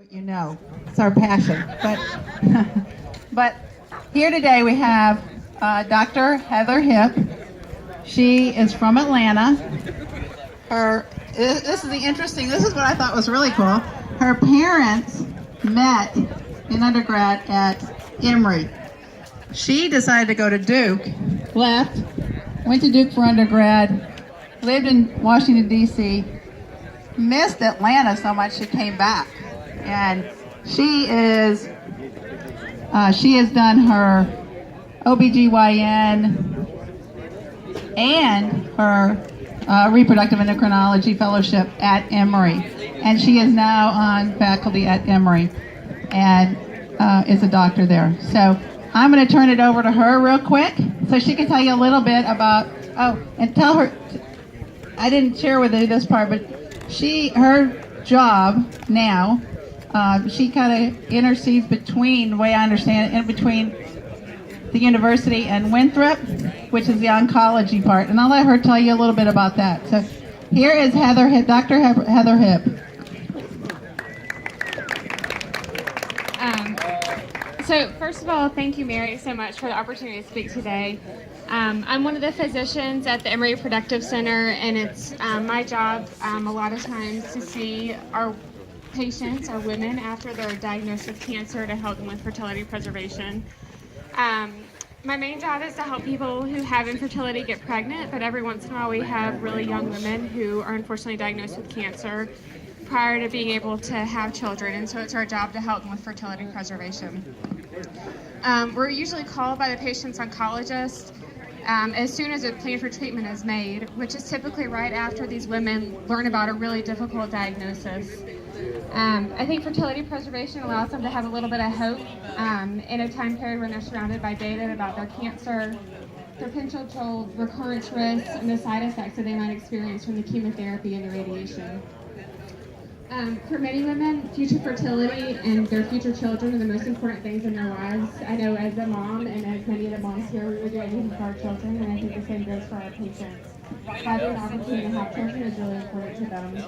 You know, it's our passion. But here today we have Dr. Heather Hitt. She is from Atlanta. This is what I thought was really cool. Her parents met in undergrad at Emory. She decided to go to Duke, left, went to Duke for undergrad, lived in Washington, D.C., missed Atlanta so much she came back. And she has done her OBGYN and her reproductive endocrinology fellowship at Emory. And she is now on faculty at Emory and is a doctor there. So I'm going to turn it over to her real quick so she can tell you a little bit about, and tell her, I didn't share with you this part, but her job now, she kind of intercedes between, the way I understand it, in between the university and Winthrop, which is the oncology part. And I'll let her tell you a little bit about that. So here is Heather Hitt, Dr. Heather Hitt. So first of all, thank you, Mary, so much for the opportunity to speak today. I'm one of the physicians at the Emory Reproductive Center, and it's my job a lot of times to see our patients, our women, after they're diagnosed with cancer, to help them with fertility preservation. My main job is to help people who have infertility get pregnant, but every once in a while we have really young women who are unfortunately diagnosed with cancer prior to being able to have children, and so it's our job to help them with fertility preservation. We're usually called by the patient's oncologist as soon as a plan for treatment is made, which is typically right after these women learn about a really difficult diagnosis. I think fertility preservation allows them to have a little bit of hope in a time period when they're surrounded by data about their cancer, their potential recurrence risks, and the side effects that they might experience from the chemotherapy and the radiation. For many women, future fertility and their future children are the most important things in their lives. I know as a mom, and as many of the moms here, we would do anything for our children, and I think the same goes for our patients. Having an opportunity to have children is really important to them.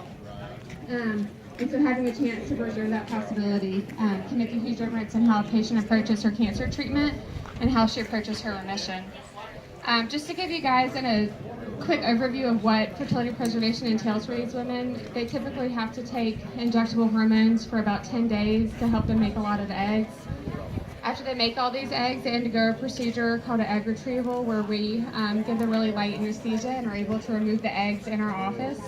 And so having a chance to preserve that possibility can make a huge difference in how a patient approaches her cancer treatment and how she approaches her remission. Just to give you guys a quick overview of what fertility preservation entails for these women, they typically have to take injectable hormones for about 10 days to help them make a lot of eggs. After they make all these eggs, they undergo a procedure called an egg retrieval, where we give them really light anesthesia and are able to remove the eggs in our office.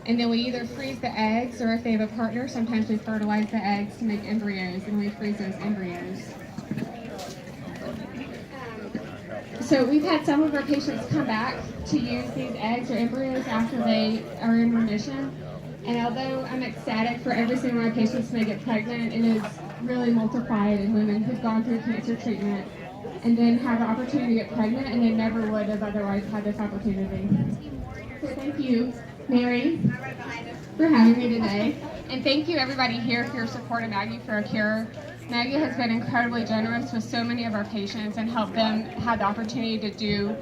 And then we either freeze the eggs, or if they have a partner, sometimes we fertilize the eggs to make embryos, and we freeze those embryos. So we've had some of our patients come back to use these eggs or embryos after they are in remission. And although I'm ecstatic for every single one of my patients to get pregnant, it is really multiplied in women who've gone through cancer treatment and then have the opportunity to get pregnant, and they never would have otherwise had this opportunity. So thank you, Mary, for having me today. And thank you everybody here for your support of Maggie for a Cure. Maggie has been incredibly generous with so many of our patients and helped them have the opportunity to do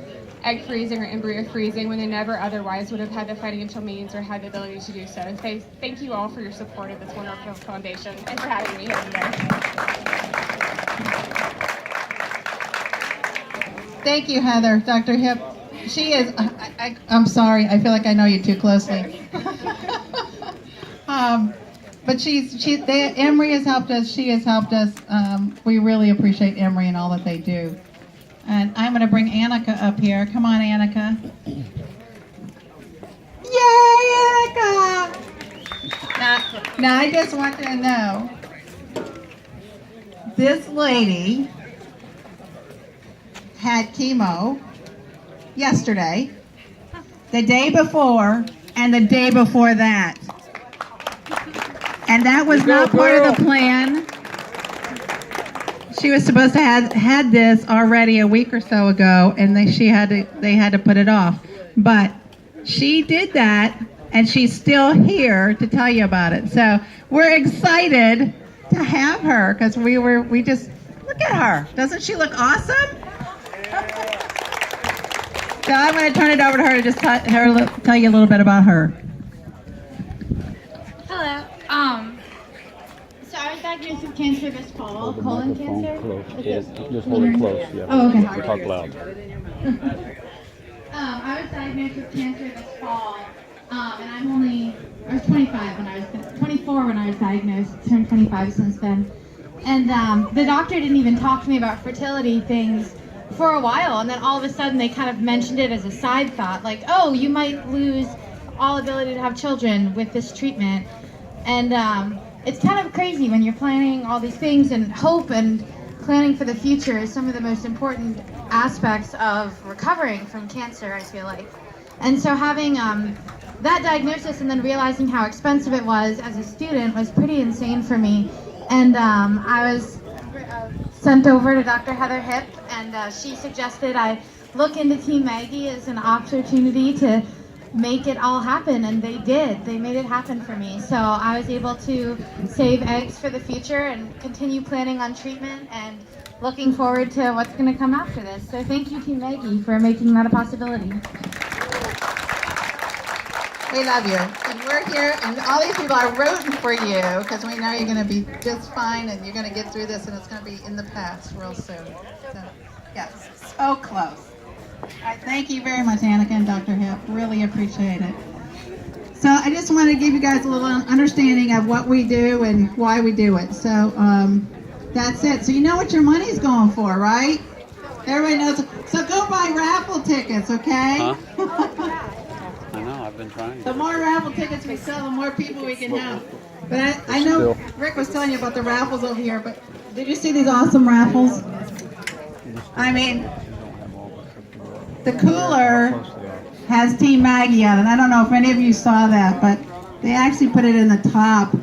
egg freezing or embryo freezing when they never otherwise would have had the financial means or had the ability to do so. And thank you all for your support of this wonderful foundation and for having me here today. Thank you, Heather. Dr. Hitt. She is, I'm sorry, I feel like I know you too closely. But Emory has helped us, she has helped us. We really appreciate Emory and all that they do. And I'm going to bring Annika up here. Come on, Annika. Yay, Annika! Now I just want you to know, this lady had chemo yesterday, the day before, and the day before that. And that was not part of the plan. She was supposed to have had this already a week or so ago, and they had to put it off. But she did that, and she's still here to tell you about it. So we're excited to have her, because we just look at her. Doesn't she look awesome? So I'm going to turn it over to her to just tell you a little bit about her. Hello. So I was diagnosed with cancer this fall, colon cancer. Just hold it close, yeah. Oh, okay. You talk loud. I was diagnosed with cancer this fall, and I was 25 when I was 24 when I was diagnosed. Turned 25 since then, and the doctor didn't even talk to me about fertility things for a while, and then all of a sudden they kind of mentioned it as a side thought, like, oh, you might lose all ability to have children with this treatment, and it's kind of crazy when you're planning all these things, and hope and planning for the future is some of the most important aspects of recovering from cancer, I feel like. And so having that diagnosis and then realizing how expensive it was as a student was pretty insane for me. And I was sent over to Dr. Heather Hitt, and she suggested I look into Team Maggie as an opportunity to make it all happen, and they did. They made it happen for me. So I was able to save eggs for the future and continue planning on treatment and looking forward to what's going to come after this. So thank you, Team Maggie, for making that a possibility. We love you. And we're here, and all these people are rooting for you because we know you're going to be just fine and you're going to get through this, and it's going to be in the past real soon. So, yes, so close. All right, thank you very much, Annika and Dr. Hipp. Really appreciate it. So I just want to give you guys a little understanding of what we do and why we do it. So that's it. So you know what your money's going for, right? Everybody knows. So go buy raffle tickets, okay? Huh? I know, I've been trying. The more raffle tickets we sell, the more people we can help. But I know Rick was telling you about the raffles over here, but did you see these awesome raffles? I mean, the cooler has Team Maggie on it. I don't know if any of you saw that, but they actually put it in the top